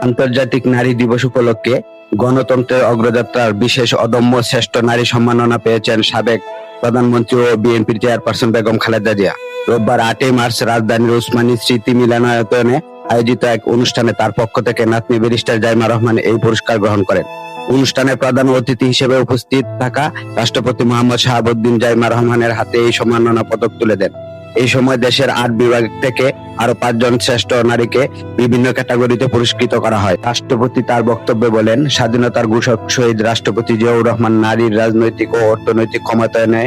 আন্তর্জাতিক নারী দিবস উপলক্ষে গণতন্ত্রের অগ্রযাত্রার বিশেষ অদম্য শ্রেষ্ঠ নারী সম্মাননা পেয়েছেন সাবেক প্রধানমন্ত্রী ও বিএনপির চেয়ারপারসন বেগম খালেদা জিয়া। রোববার 8 মার্চ রাজধানীর উসমানী স্মৃতি মিলনায়তনে আয়োজিত এক অনুষ্ঠানে তার পক্ষ থেকে নাতনি ব্যারিস্টার জাইমা রহমান এই পুরস্কার গ্রহণ করেন। অনুষ্ঠানে প্রধান অতিথি হিসেবে উপস্থিত থাকা রাষ্ট্রপতি মোহাম্মদ শাহাবুদ্দিন জাইমা রহমানের হাতে এই সম্মাননা পদক তুলে দেন। এই সময় দেশের 8 বিভাগ থেকে আরো 5 জন শ্রেষ্ঠ নারীকে বিভিন্ন ক্যাটাগরিতে পুরস্কৃত করা হয়। রাষ্ট্রপতি তার বক্তব্যে বলেন, স্বাধীনতার ঘোষক শহীদ রাষ্ট্রপতি জিয়াউর রহমান নারীর রাজনৈতিক ও অর্থনৈতিক ক্ষমতায়নে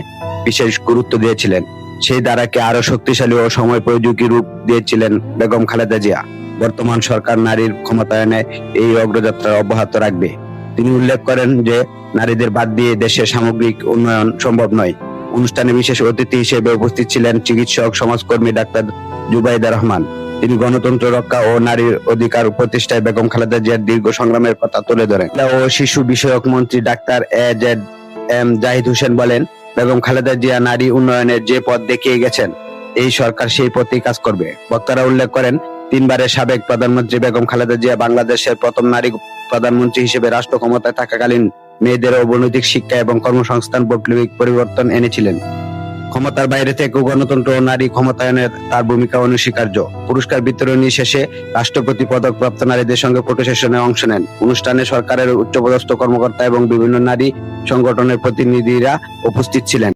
বিশেষ গুরুত্ব দিয়েছিলেন। সেই ধারাকে আরো শক্তিশালী ও সময়োপযোগী রূপ দিয়েছিলেন বেগম খালেদা জিয়া। বর্তমান সরকার নারীর ক্ষমতায়নে এই অগ্রযাত্রা অব্যাহত রাখবে। তিনি উল্লেখ করেন যে নারীদের বাদ দিয়ে দেশের সামগ্রিক উন্নয়ন সম্ভব নয়। অনুষ্ঠানে বিশেষ অতিথি হিসেবে উপস্থিত ছিলেন চিকিৎসক সমাজকর্মী ডাক্তার জুবাইদা রহমান। তিনি গণতন্ত্র রক্ষা ও নারীর অধিকার প্রতিষ্ঠায় বেগম খালেদা জিয়ার দীর্ঘ সংগ্রামের কথা তুলে ধরেন। ও শিশু বিষয়ক মন্ত্রী ডাক্তার AJM জাহিদ হোসেন বলেন, বেগম খালেদা জিয়া নারী উন্নয়নের যে পথ দেখিয়ে গেছেন, এই সরকার সেই পথেই কাজ করবে। বক্তারা উল্লেখ করেন, 3 বারের সাবেক প্রধানমন্ত্রী বেগম খালেদা জিয়া বাংলাদেশের প্রথম নারী প্রধানমন্ত্রী হিসেবে রাষ্ট্র ক্ষমতায় থাকাকালীন মেয়েদের অবৈতনিক শিক্ষা এবং কর্মসংস্থান বৈপ্লবিক পরিবর্তন এনেছিলেন। ক্ষমতার বাইরে থেকেও গণতন্ত্র ও নারী ক্ষমতায়নে তার ভূমিকা অনস্বীকার্য। পুরস্কার বিতরণী শেষে রাষ্ট্রপতি পদকপ্রাপ্ত নারীদের সঙ্গে ফটো সেশনে অংশ নেন। অনুষ্ঠানে সরকারের উচ্চপদস্থ কর্মকর্তা এবং বিভিন্ন নারী সংগঠনের প্রতিনিধিরা উপস্থিত ছিলেন।